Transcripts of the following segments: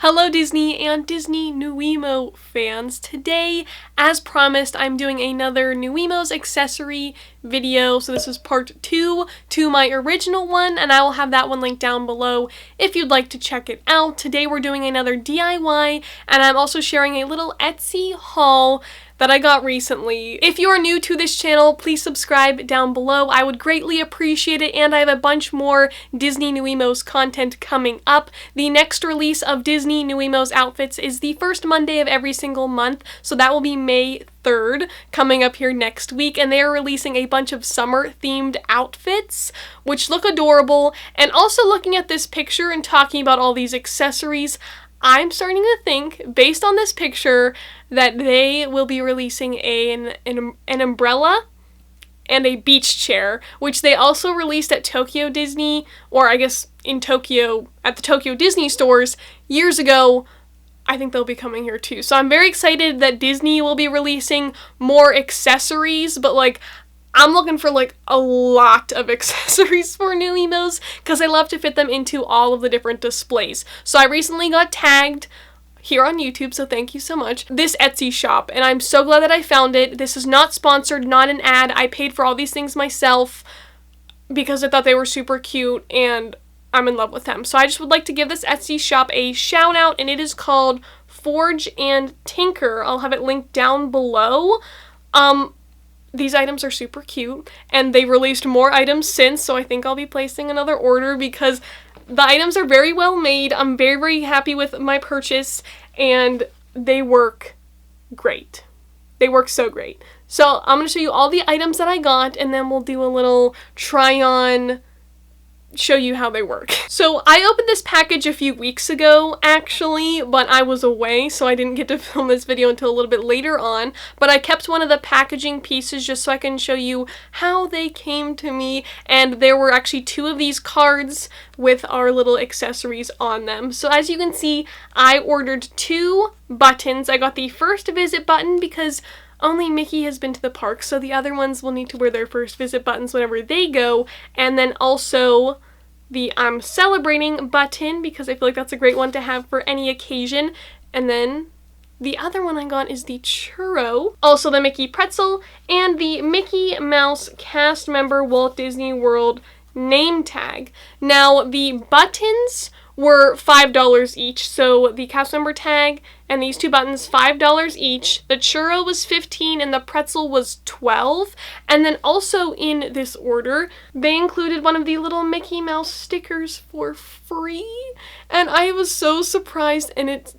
Hello Disney and Disney NuiMO fans. Today, as promised, I'm doing another NuiMOs accessory video. So this is part 2 to my original one, and I will have that one linked down below if you'd like to check it out. Today we're doing another DIY, and I'm also sharing a little Etsy haul that I got recently. If you are new to this channel, please subscribe down below. I would greatly appreciate it, and I have a bunch more Disney NuiMOs content coming up. The next release of Disney NuiMOs outfits is the first Monday of every single month, so that will be May 3rd, coming up here next week, and they are releasing a bunch of summer-themed outfits, which look adorable. And also looking at this picture and talking about all these accessories, I'm starting to think, based on this picture, that they will be releasing an umbrella and a beach chair, which they also released at Tokyo Disney, or I guess in Tokyo, at the Tokyo Disney stores years ago. I think they'll be coming here too. So I'm very excited that Disney will be releasing more accessories, but like, I'm looking for like a lot of accessories for NuiMOs because I love to fit them into all of the different displays. So I recently got tagged here on YouTube, so thank you so much, this Etsy shop, and I'm so glad that I found it. This is not sponsored, not an ad. I paid for all these things myself because I thought they were super cute and I'm in love with them. So I just would like to give this Etsy shop a shout out, and it is called Forge and Tinker. I'll have it linked down below. These items are super cute, and they released more items since, so I think I'll be placing another order because the items are very well made. I'm very, very happy with my purchase, and they work great. They work so great. So I'm going to show you all the items that I got, and then we'll do a little try-on, show you how they work. So I opened this package a few weeks ago actually, but I was away, so I didn't get to film this video until a little bit later on, but I kept one of the packaging pieces just so I can show you how they came to me, and there were actually 2 of these cards with our little accessories on them. So as you can see, I ordered 2 buttons. I got the first visit button because only Mickey has been to the park, so the other ones will need to wear their first visit buttons whenever they go, and then also the I'm celebrating button because I feel like that's a great one to have for any occasion, and then the other one I got is the Churro, also the Mickey Pretzel, and the Mickey Mouse cast member Walt Disney World name tag. Now the buttons were $5 each, so the cast member tag and these 2 buttons, $5 each. The Churro was $15 and the Pretzel was $12. And then also in this order, they included one of the little Mickey Mouse stickers for free. And I was so surprised, and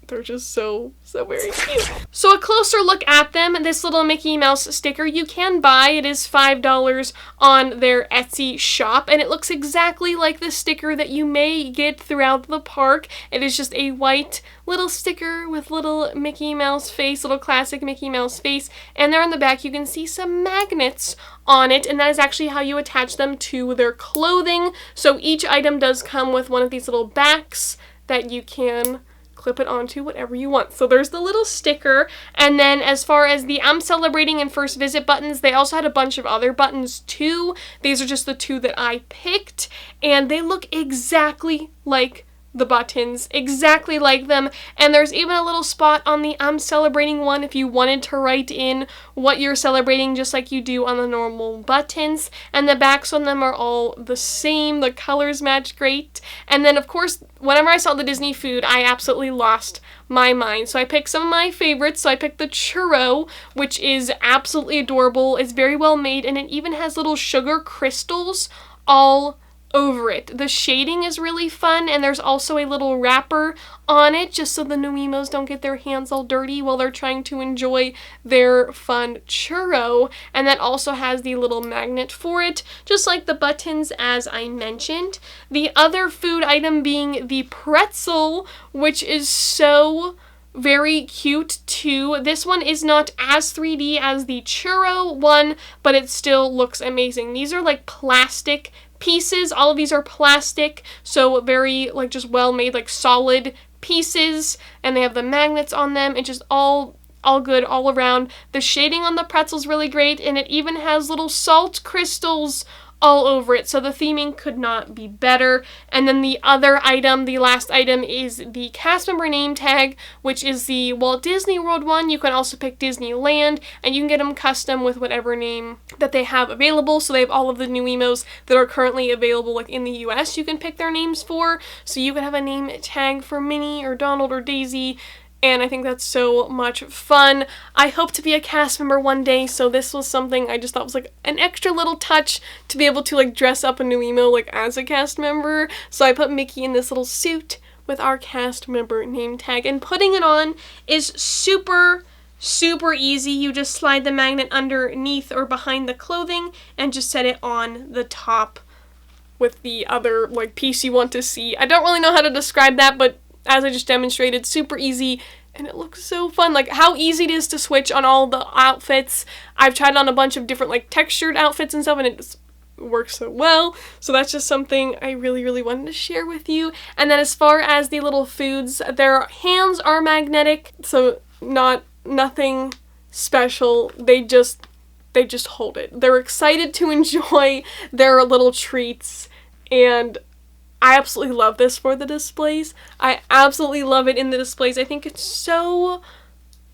they're just so very cute. So a closer look at them. This little Mickey Mouse sticker you can buy. It is $5 on their Etsy shop, and it looks exactly like the sticker that you may get throughout the park. It is just a white little sticker with little Mickey Mouse face, little classic Mickey Mouse face, and there on the back you can see some magnets on it, and that is actually how you attach them to their clothing. So each item does come with one of these little backs that you can clip it onto whatever you want. So there's the little sticker, and then as far as the I'm celebrating and first visit buttons, they also had a bunch of other buttons too. These are just the 2 that I picked, and they look exactly like the buttons, exactly like them, and there's even a little spot on the I'm celebrating one if you wanted to write in what you're celebrating just like you do on the normal buttons, and the backs on them are all the same. The colors match great, and then of course whenever I saw the Disney food I absolutely lost my mind, so I picked some of my favorites. So I picked the Churro, which is absolutely adorable. It's very well made, and it even has little sugar crystals all over it. The shading is really fun, and there's also a little wrapper on it just so the NuiMOs don't get their hands all dirty while they're trying to enjoy their fun churro, and that also has the little magnet for it, just like the buttons as I mentioned. The other food item being the pretzel, which is so very cute too. This one is not as 3D as the Churro one, but it still looks amazing. These are like plastic pieces. All of these are plastic, so very like just well made, like solid pieces, and they have the magnets on them. It's just all good all around. The shading on the pretzel's really great, and it even has little salt crystals all over it. So the theming could not be better. And then the other item, the last item, is the cast member name tag, which is the Walt Disney World one. You can also pick Disneyland, and you can get them custom with whatever name that they have available. So they have all of the NuiMOs that are currently available, like in the US, you can pick their names for. So you could have a name tag for Minnie or Donald or Daisy. And I think that's so much fun. I hope to be a cast member one day, so this was something I just thought was like an extra little touch to be able to like dress up a NuiMO like as a cast member. So I put Mickey in this little suit with our cast member name tag, and putting it on is super easy. You just slide the magnet underneath or behind the clothing and just set it on the top with the other like piece you want to see. I don't really know how to describe that, but as I just demonstrated, super easy, and it looks so fun. Like how easy it is to switch on all the outfits. I've tried on a bunch of different like textured outfits and stuff, and it just works so well. So that's just something I really wanted to share with you. And then as far as the little foods, their hands are magnetic, so nothing special. They just hold it. They're excited to enjoy their little treats, and I absolutely love this for the displays. I absolutely love it in the displays. I think it's so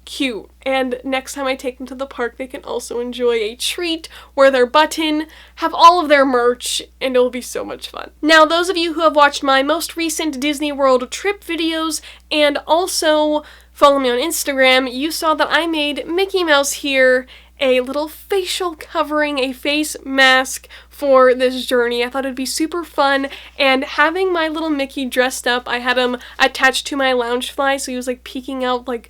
cute. And next time I take them to the park, they can also enjoy a treat, wear their button, have all of their merch, and it'll be so much fun. Now, those of you who have watched my most recent Disney World trip videos and also follow me on Instagram, you saw that I made Mickey Mouse here a little facial covering, a face mask for this journey. I thought it'd be super fun, and having my little Mickey dressed up, I had him attached to my Loungefly, so he was like peeking out, like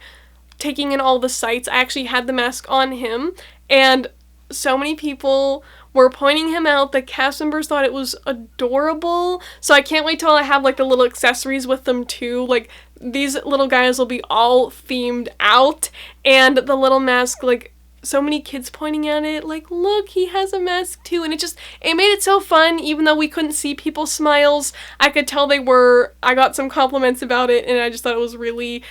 taking in all the sights. I actually had the mask on him, and so many people were pointing him out. The cast members thought it was adorable, so I can't wait till I have like the little accessories with them too. Like these little guys will be all themed out, and the little mask, like so many kids pointing at it, like, look, he has a mask too, and it made it so fun. Even though we couldn't see people's smiles, I could tell I got some compliments about it, and I just thought it was really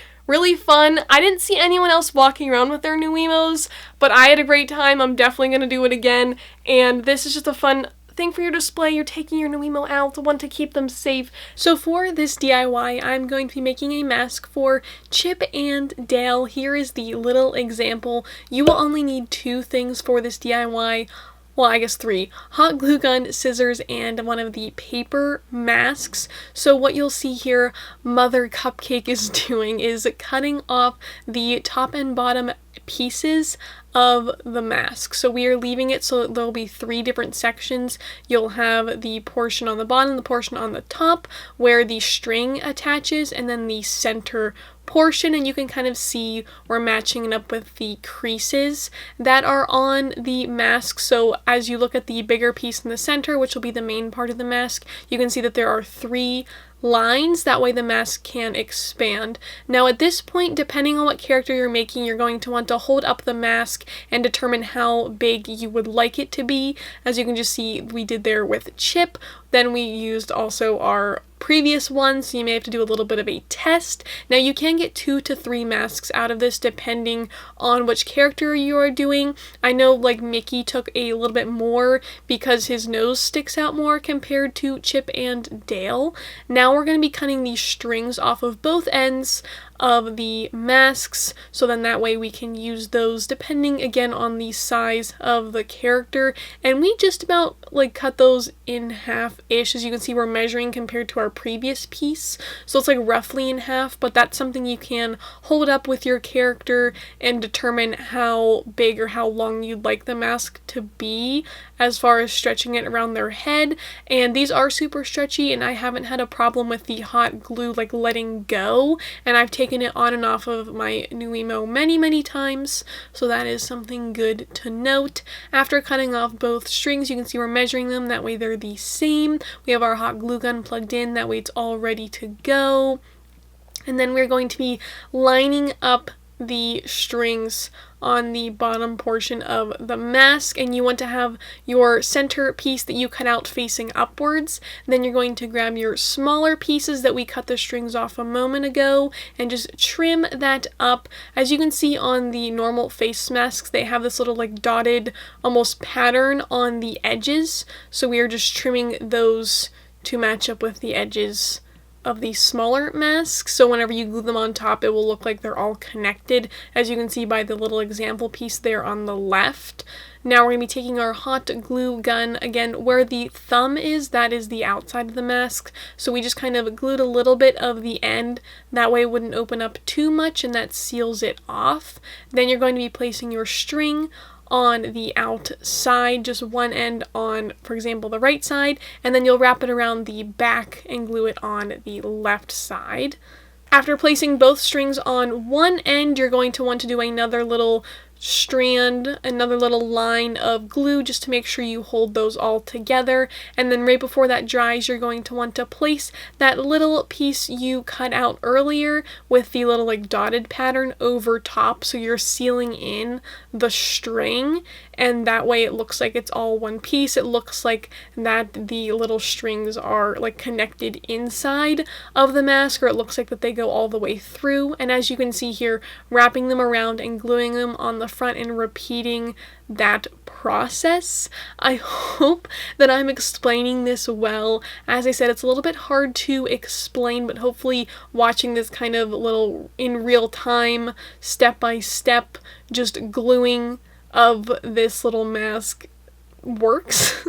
fun. I didn't see anyone else walking around with their NuiMOs, but I had a great time. I'm definitely going to do it again, and this is just a fun thing for your display. You're taking your NuiMO out, want to keep them safe. So for this DIY, I'm going to be making a mask for Chip and Dale. Here is the little example. You will only need 2 things for this DIY. Well, I guess 3. Hot glue gun, scissors, and one of the paper masks. So what you'll see here, Mother Cupcake is doing is cutting off the top and bottom pieces of the mask. So we are leaving it so there'll be 3 different sections. You'll have the portion on the bottom, the portion on the top where the string attaches, and then the center portion, and you can kind of see we're matching it up with the creases that are on the mask. So as you look at the bigger piece in the center, which will be the main part of the mask, you can see that there are 3 lines. That way the mask can expand. Now at this point, depending on what character you're making, you're going to want to hold up the mask and determine how big you would like it to be. As you can just see, we did there with Chip. Then we used also our previous one, so you may have to do a little bit of a test. Now you can get 2 to 3 masks out of this depending on which character you are doing. I know like Mickey took a little bit more because his nose sticks out more compared to Chip and Dale. Now we're going to be cutting these strings off of both ends of the masks, so then that way we can use those depending again on the size of the character, and we just about like cut those in half-ish. As you can see, we're measuring compared to our previous piece, so it's like roughly in half, but that's something you can hold up with your character and determine how big or how long you'd like the mask to be as far as stretching it around their head. And these are super stretchy, and I haven't had a problem with the hot glue like letting go, and I've taken it on and off of my NuiMO many times, so that is something good to note. After cutting off both strings, you can see we're measuring them, that way they're the same. We have our hot glue gun plugged in, that way it's all ready to go. And then we're going to be lining up the strings on the bottom portion of the mask, and you want to have your center piece that you cut out facing upwards. Then you're going to grab your smaller pieces that we cut the strings off a moment ago and just trim that up. As you can see on the normal face masks, they have this little like dotted almost pattern on the edges, so we are just trimming those to match up with the edges of these smaller masks, so whenever you glue them on top, it will look like they're all connected, as you can see by the little example piece there on the left. Now we're going to be taking our hot glue gun, again, where the thumb is, that is the outside of the mask, so we just kind of glued a little bit of the end, that way it wouldn't open up too much, and that seals it off. Then you're going to be placing your string on the outside, just one end on, for example, the right side, and then you'll wrap it around the back and glue it on the left side. After placing both strings on one end, you're going to want to do another little strand, another little line of glue just to make sure you hold those all together, and then right before that dries, you're going to want to place that little piece you cut out earlier with the little like dotted pattern over top, so you're sealing in the string, and that way it looks like it's all one piece. It looks like that the little strings are like connected inside of the mask, or it looks like that they go all the way through. And as you can see here, wrapping them around and gluing them on the front and repeating that process. I hope that I'm explaining this well. As I said, it's a little bit hard to explain, but hopefully watching this kind of little in real time, step by step, just gluing of this little mask works.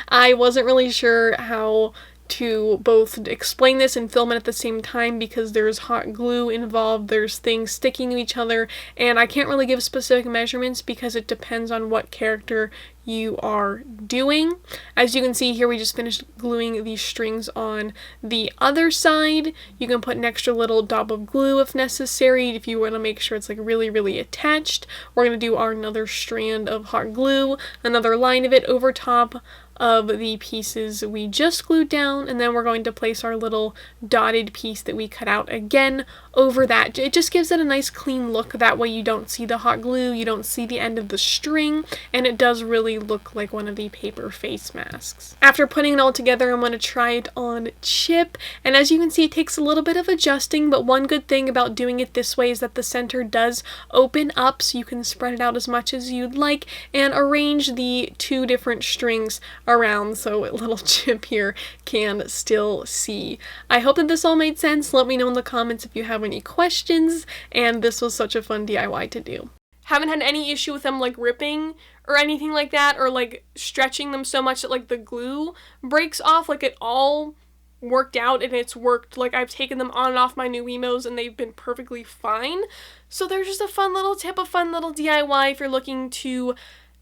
I wasn't really sure how to both explain this and film it at the same time because there's hot glue involved, there's things sticking to each other, and I can't really give specific measurements because it depends on what character you are doing. As you can see here, we just finished gluing these strings on the other side. You can put an extra little dab of glue if necessary if you want to make sure it's like really attached. We're going to do our another strand of hot glue, another line of it over top of the pieces we just glued down, and then we're going to place our little dotted piece that we cut out again over that. It just gives it a nice clean look. That way you don't see the hot glue, you don't see the end of the string, and it does really look like one of the paper face masks. After putting it all together, I'm going to try it on Chip, and as you can see, it takes a little bit of adjusting, but one good thing about doing it this way is that the center does open up, so you can spread it out as much as you'd like and arrange the two different strings around so little Chip here can still see. I hope that this all made sense. Let me know in the comments if you have any questions, and this was such a fun DIY to do. Haven't had any issue with them like ripping or anything like that, or like stretching them so much that like the glue breaks off. Like it all worked out and it's worked. Like I've taken them on and off my NuiMOs and they've been perfectly fine. So they're just a fun little tip, a fun little DIY if you're looking to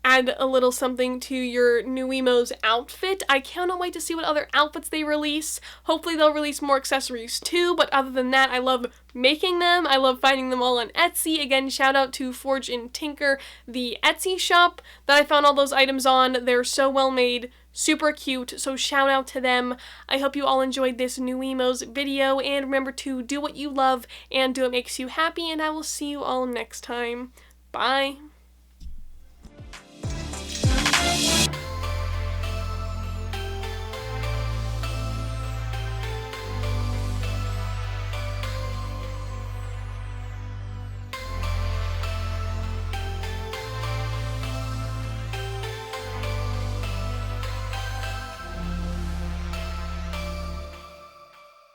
add a little something to your NuiMOs outfit. I cannot wait to see what other outfits they release. Hopefully they'll release more accessories too, but other than that, I love making them. I love finding them all on Etsy. Again, shout out to Forge and Tinker, the Etsy shop that I found all those items on. They're so well made, super cute, so shout out to them. I hope you all enjoyed this NuiMOs video, and remember to do what you love and do what makes you happy, and I will see you all next time. Bye!